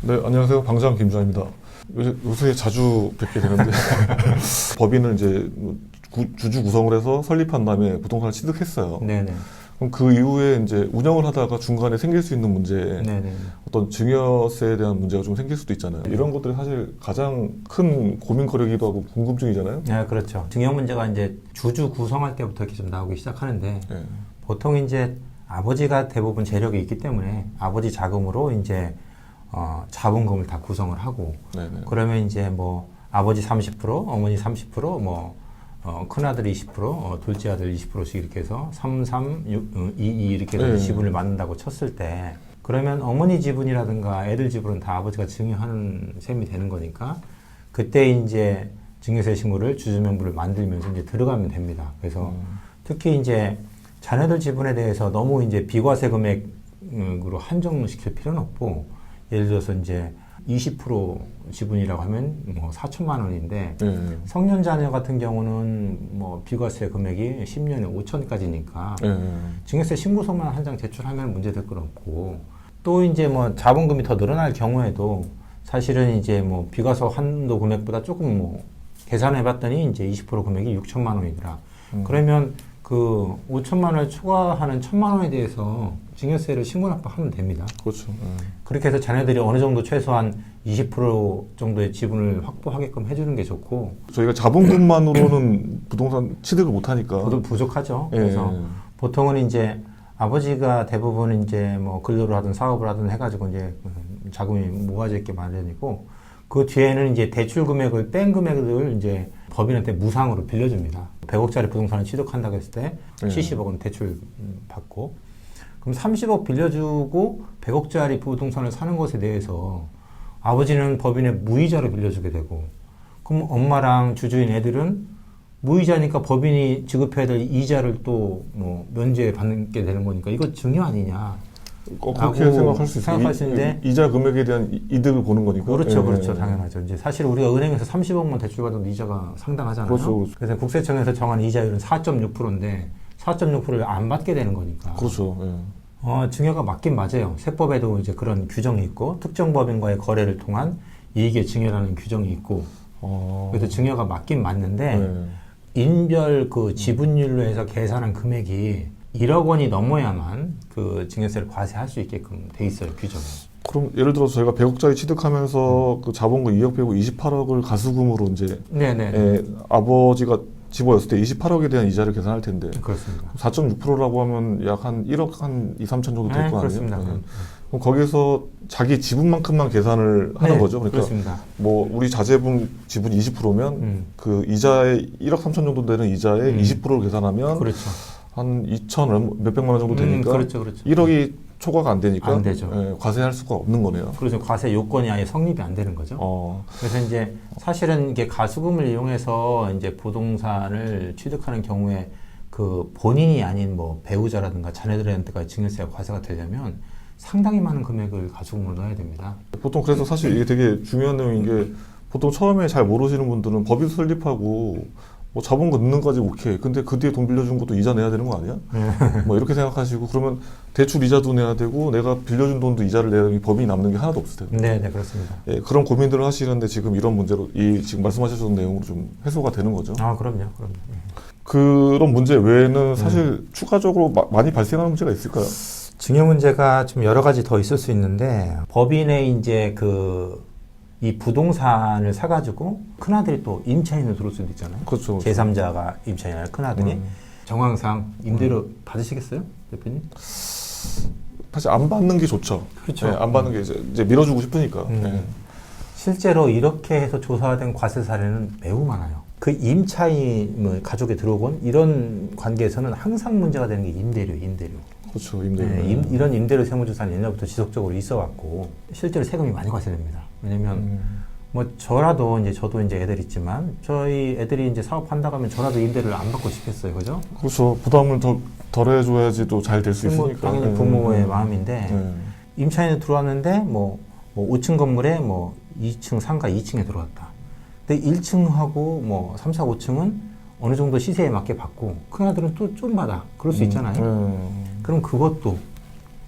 네, 안녕하세요. 방장 김주환입니다. 요새 자주 뵙게 되는데 법인을 이제 주주 구성을 해서 설립한 다음에 부동산을 취득했어요. 네네. 그럼 그 이후에 이제 운영을 하다가 중간에 생길 수 있는 문제, 네네. 어떤 증여세에 대한 문제가 좀 생길 수도 있잖아요. 이런 것들이 사실 가장 큰 고민거리기도 하고 궁금증이잖아요. 네, 그렇죠. 증여 문제가 이제 주주 구성할 때부터 이렇게 좀 나오기 시작하는데 네. 보통 이제 아버지가 대부분 재력이 있기 때문에 아버지 자금으로 이제 자본금을 다 구성을 하고 네네. 그러면 이제 뭐 아버지 30%, 어머니 30%, 큰아들 20%, 둘째 아들 20%씩 이렇게 해서 3, 3, 6, 2, 2 이렇게 해서 네. 지분을 만든다고 쳤을 때 그러면 어머니 지분이라든가 애들 지분은 다 아버지가 증여하는 셈이 되는 거니까 그때 이제 증여세 신고를 주주명부를 만들면서 이제 들어가면 됩니다. 그래서 특히 이제 자녀들 지분에 대해서 너무 이제 비과세 금액으로 한정시킬 필요는 없고 예를 들어서 이제 20% 지분이라고 하면 뭐 4천만 원인데 네. 성년 자녀 같은 경우는 뭐 비과세 금액이 10년에 5천까지니까 네. 증여세 신고서만 한 장 제출하면 문제될 건 없고 또 이제 뭐 자본금이 더 늘어날 경우에도 사실은 이제 뭐 비과세 한도 금액보다 조금 뭐 계산해 봤더니 이제 20% 금액이 6천만 원이더라. 그러면 그 5천만 원을 초과하는 1천만 원에 대해서 증여세를 신고납부하면 됩니다. 그렇죠. 네. 그렇게 해서 자녀들이 어느 정도 최소한 20% 정도의 지분을 확보하게끔 해주는 게 좋고 저희가 자본금만으로는 부동산 취득을 못하니까. 부족하죠. 예. 그래서 보통은 이제 아버지가 대부분 이제 뭐 근로를 하든 사업을 하든 해가지고 이제 자금이 모아져 있게 마련이고 그 뒤에는 이제 대출 금액을 뺀 금액을 이제 법인한테 무상으로 빌려줍니다. 100억짜리 부동산을 취득한다고 했을 때 70억은 대출 받고 그럼 30억 빌려주고 100억짜리 부동산을 사는 것에 대해서 아버지는 법인에 무이자로 빌려주게 되고 그럼 엄마랑 주주인 애들은 무이자니까 법인이 지급해야 될 이자를 또 뭐 면제 받게 되는 거니까 이거 증여 아니냐. 그렇게 생각할 수 있어요. 생각할 수 있는데 이자 금액에 대한 이득을 보는 거니까. 그렇죠, 예. 그렇죠, 당연하죠. 이제 사실 우리가 은행에서 30억만 대출 받아도 이자가 상당하잖아요. 그렇죠, 그렇죠. 그래서 국세청에서 정한 이자율은 4.6%인데 4.6%를 안 받게 되는 거니까. 그렇죠. 예. 증여가 맞긴 맞아요. 세법에도 이제 그런 규정이 있고 특정 법인과의 거래를 통한 이익의 증여라는 규정이 있고 그래서 증여가 맞긴 맞는데 예. 인별 그 지분율로 해서 계산한 금액이 1억 원이 넘어야만 그 증여세를 과세할 수 있게끔 돼 있어요, 규정에. 그럼 예를 들어서 저희가 100억짜리 취득하면서 그 자본금 2억 빼고 28억을 가수금으로 이제 아버지가 집어였을 때 28억에 대한 이자를 계산할 텐데 그렇습니다. 4.6%라고 하면 약 한 1억 한 2, 3천 정도 될 거 아니에요? 그렇습니다. 네. 그럼 거기서 자기 지분만큼만 계산을 하는 거죠. 그러니까 그렇습니다. 뭐 우리 자제분 지분 20%면 그 이자에 1억 3천 정도 되는 이자에 20%를 계산하면 그렇죠. 한 2천 몇백만 원 정도 되니까 그렇죠. 1억이 초과가 안 되니까 안 되죠. 예, 과세할 수가 없는 거네요. 그래서 과세 요건이 아예 성립이 안 되는 거죠. 그래서 이제 사실은 이게 가수금을 이용해서 이제 부동산을 취득하는 경우에 그 본인이 아닌 뭐 배우자라든가 자녀들한테가 증여세가 과세가 되려면 상당히 많은 금액을 가수금으로 넣어야 됩니다. 보통 그래서 사실 이게 되게 중요한 내용인 게 보통 처음에 잘 모르시는 분들은 법인 설립하고 뭐 자본금 넣는 거지 오케이. 근데 그 뒤에 돈 빌려준 것도 이자 내야 되는 거 아니야? 뭐 이렇게 생각하시고 그러면 대출 이자도 내야 되고 내가 빌려준 돈도 이자를 내야 되는 법인이 남는 게 하나도 없을 텐데. 네, 그렇습니다. 예, 그런 고민들을 하시는데 지금 이런 문제로 이 지금 말씀하셨던 내용으로 좀 해소가 되는 거죠. 그럼요. 그런 문제 외에는 사실 추가적으로 많이 발생하는 문제가 있을까요? 증여 문제가 좀 여러 가지 더 있을 수 있는데 법인의 이제 이 부동산을 사가지고 큰아들이 또 임차인으로 들어올 수도 있잖아요. 그렇죠. 제3자가 임차인이 아니라 큰아들이 정황상 임대료 받으시겠어요, 대표님? 사실 안 받는 게 좋죠. 그렇죠. 네, 안 받는 게 이제 밀어주고 싶으니까. 네. 실제로 이렇게 해서 조사된 과세 사례는 매우 많아요. 그 임차인을 가족에 들어오건 이런 관계에서는 항상 문제가 되는 게 임대료. 그렇죠, 임대료. 이런 임대료 세무조사는 옛날부터 지속적으로 있어 왔고 실제로 세금이 많이 과세됩니다. 왜냐면 저도 이제 애들 있지만 저희 애들이 이제 사업한다고 하면 저라도 임대료를 안 받고 싶겠어요, 그죠? 그렇죠. 부담을 덜 해줘야지 또 잘 될 수 있으니까. 당연히 부모의 마음인데 임차인이 들어왔는데 뭐 5층 건물에 뭐 2층 상가 2층에 들어왔다. 근데 1층하고 뭐 3, 4, 5층은 어느 정도 시세에 맞게 받고 큰아들은 또 좀 받아. 그럴 수 있잖아요. 그럼 그것도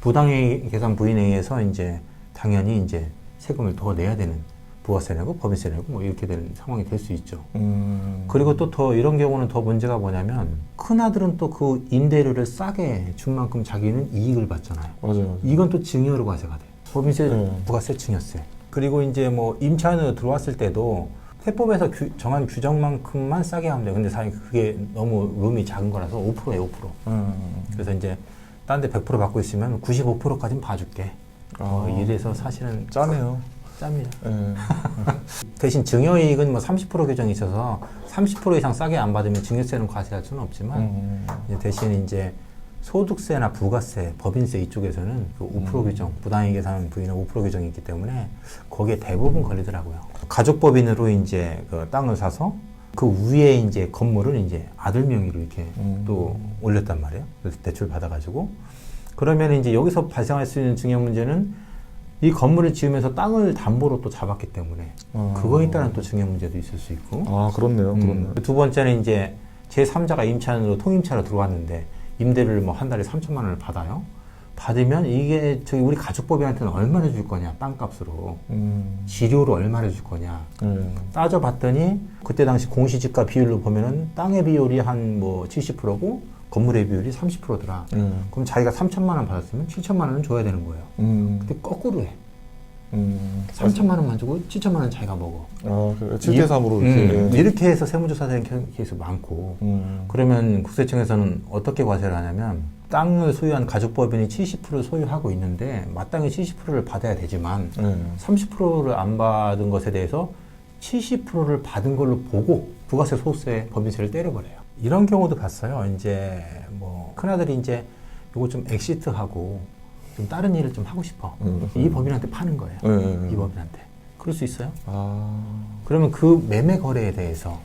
부당의 계산 부인에 의해서 이제 당연히 이제 세금을 더 내야 되는, 부가세 내고 법인세 내고 뭐 이렇게 되는 상황이 될 수 있죠. 그리고 또 더 이런 경우는 더 문제가 뭐냐면 큰아들은 또 그 임대료를 싸게 준 만큼 자기는 이익을 받잖아요. 맞아요. 이건 또 증여로 과세가 돼요. 법인세, 네. 부가세, 증여세. 그리고 이제 뭐 임차인으로 들어왔을 때도 세법에서 정한 규정만큼만 싸게 하면 돼요. 근데 사실 그게 너무 룸이 작은 거라서 5%예요, 5%. 그래서 이제 딴 데 100% 받고 있으면 95%까지는 봐줄게. 이래서 사실은 짜네요. 짭니다. 네. 대신 증여이익은 뭐 30% 규정이 있어서 30% 이상 싸게 안 받으면 증여세는 과세할 수는 없지만 이제 대신 이제 소득세나 부가세, 법인세 이쪽에서는 그 5% 규정, 부당이익 계산 부위는 5% 규정이 있기 때문에 거기에 대부분 걸리더라고요. 가족법인으로 이제 그 땅을 사서 그 위에 이제 건물을 이제 아들 명의로 이렇게 또 올렸단 말이에요. 그래서 대출 받아가지고 그러면 이제 여기서 발생할 수 있는 증여 문제는 이 건물을 지으면서 땅을 담보로 또 잡았기 때문에 그거에 따른 또 증여 문제도 있을 수 있고. 아, 그렇네요. 그렇네요. 두 번째는 이제 제3자가 임차인으로 통임차로 들어왔는데 임대료를 뭐 한 달에 3천만 원을 받아요. 받으면 이게 저기 우리 가족법인한테는 얼마나 줄 거냐, 땅값으로. 지료로 얼마나 줄 거냐. 따져봤더니 그때 당시 공시지가 비율로 보면은 땅의 비율이 한 뭐 70%고 건물의 비율이 30%더라. 그럼 자기가 3천만 원 받았으면 7천만 원은 줘야 되는 거예요. 근데 거꾸로 해. 3천만 원만 주고 7천만 원 자기가 먹어. 아, 7대 3으로 이렇게. 이렇게 해서 세무조사 되는 케이스 많고. 그러면 국세청에서는 어떻게 과세를 하냐면 땅을 소유한 가족법인이 70%를 소유하고 있는데 마땅히 70%를 받아야 되지만 30%를 안 받은 것에 대해서 70%를 받은 걸로 보고 부가세, 소득세, 법인세를 때려버려요. 이런 경우도 봤어요. 이제 뭐 큰아들이 이제 요거 좀 엑시트하고 좀 다른 일을 좀 하고 싶어. 이 법인한테 파는 거예요. 이 법인한테. 그럴 수 있어요. 그러면 그 매매 거래에 대해서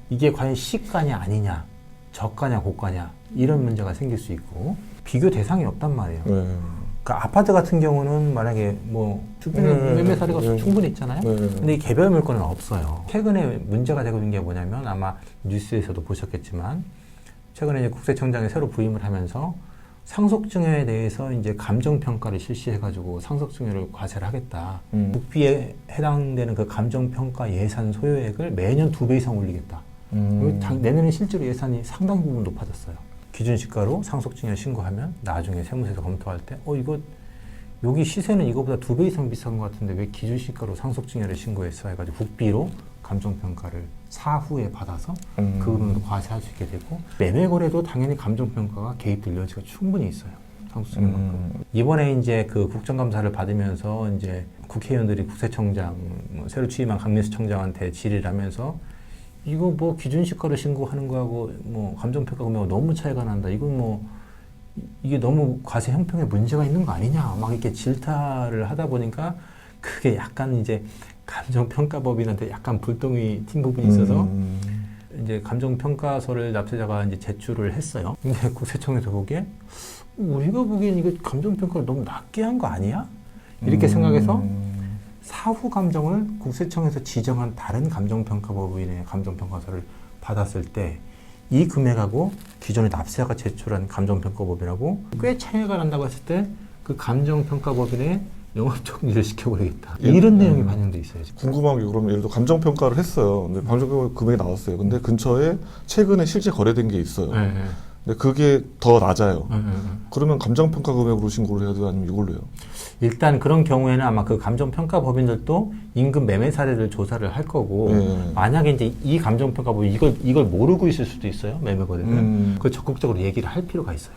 이게 과연 시가냐 아니냐, 저가냐 고가냐 이런 문제가 생길 수 있고 비교 대상이 없단 말이에요. 그러니까 아파트 같은 경우는 만약에 뭐 주변에 매매 사례가 충분히 있잖아요. 근데 이 개별 물건은 없어요. 최근에 문제가 되고 있는 게 뭐냐면 아마 뉴스에서도 보셨겠지만 최근에 이제 국세청장이 새로 부임을 하면서 상속증여에 대해서 이제 감정평가를 실시해가지고 상속증여를 과세를 하겠다. 국비에 해당되는 그 감정평가 예산 소요액을 매년 2배 이상 올리겠다. 내년에 실제로 예산이 상당 부분 높아졌어요. 기준시가로 상속증여 신고하면 나중에 세무서에서 검토할 때 이거 여기 시세는 이거보다 2배 이상 비싼 것 같은데 왜 기준시가로 상속증여를 신고했어 해가지고 국비로 감정평가를 사후에 받아서 그 금액도 과세할 수 있게 되고 매매거래도 당연히 감정평가가 개입될 여지가 충분히 있어요. 상속증여만큼. 이번에 이제 그 국정감사를 받으면서 이제 국회의원들이 국세청장 새로 취임한 강민수청장한테 질의를 하면서 이거 뭐 기준시가로 신고하는 거하고 뭐 감정평가 금액하고 너무 차이가 난다. 이건 뭐 이게 너무 과세 형평에 문제가 있는 거 아니냐. 막 이렇게 질타를 하다 보니까 그게 약간 이제 감정평가법인한테 약간 불똥이 튄 부분이 있어서 이제 감정평가서를 납세자가 이제 제출을 했어요. 근데 국세청에서 보기에 우리가 보기엔 이거 감정평가를 너무 낮게 한 거 아니야? 이렇게 생각해서 사후 감정을 국세청에서 지정한 다른 감정평가법인의 감정평가서를 받았을 때 이 금액하고 기존에 납세자가 제출한 감정평가법인하고 꽤 차이가 난다고 했을 때 그 감정평가법인의 영업정지를 시켜버리겠다. 이런 내용이 반영돼 있어요. 지금. 궁금한 게 그러면 예를 들어 감정평가를 했어요. 근데 감정평가 금액이 나왔어요. 근데 근처에 최근에 실제 거래된 게 있어요. 근데 그게 더 낮아요. 그러면 감정평가 금액으로 신고를 해야 돼요? 아니면 이걸로 해요? 일단 그런 경우에는 아마 그 감정평가 법인들도 임금 매매 사례를 조사를 할 거고 만약에 이제 이 감정평가 법인 이걸 모르고 있을 수도 있어요. 매매 거래를. 그걸 적극적으로 얘기를 할 필요가 있어요.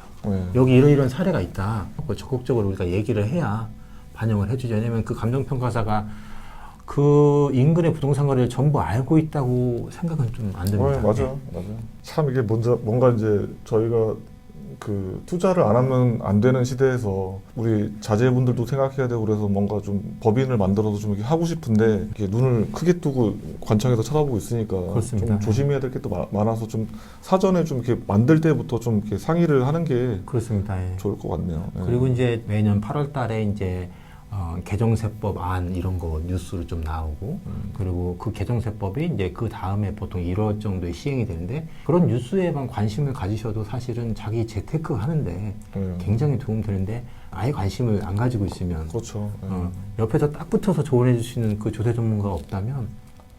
여기 이런 사례가 있다. 그걸 적극적으로 우리가 얘기를 해야 반영을 해주죠. 왜냐면 그 감정평가사가 그 인근의 부동산 거래를 전부 알고 있다고 생각은 좀 안 듭니다. 맞아요. 참 이게 뭔가 이제 저희가 그 투자를 안 하면 안 되는 시대에서 우리 자제분들도 생각해야 되고 그래서 뭔가 좀 법인을 만들어서 좀 이렇게 하고 싶은데 이렇게 눈을 크게 뜨고 관청에서 쳐다보고 있으니까 그렇습니다. 좀 조심해야 될 게 또 많아서 좀 사전에 좀 이렇게 만들 때부터 좀 이렇게 상의를 하는 게 그렇습니다. 좋을 것 같네요. 그리고 이제 매년 8월 달에 이제 개정세법 안 이런 거 뉴스로 좀 나오고 그리고 그 개정세법이 이제 그 다음에 보통 1월 정도에 시행이 되는데 그런 뉴스에만 관심을 가지셔도 사실은 자기 재테크 하는데 굉장히 도움 되는데 아예 관심을 안 가지고 있으면 그렇죠. 예. 옆에서 딱 붙어서 조언해 주시는 그 조세 전문가가 없다면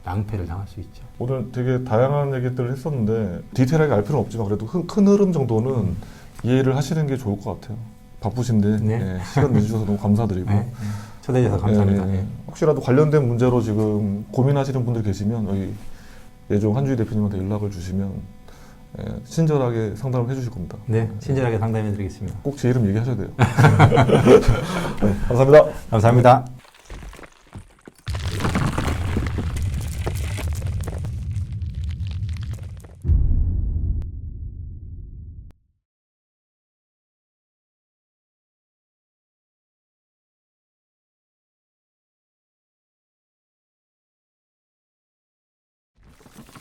낭패를 당할 수 있죠. 오늘 되게 다양한 얘기들을 했었는데 디테일하게 알 필요는 없지만 그래도 큰 흐름 정도는 이해를 하시는 게 좋을 것 같아요. 바쁘신데 네. 예, 시간 내주셔서 너무 감사드리고 초대해 주셔서 감사합니다. 예, 혹시라도 관련된 문제로 지금 고민하시는 분들 계시면 여기 예종 한주희 대표님한테 연락을 주시면 친절하게 상담을 해주실 겁니다. 네, 친절하게 상담해 드리겠습니다. 꼭 제 이름 얘기하셔야 돼요. 네, 감사합니다. 감사합니다.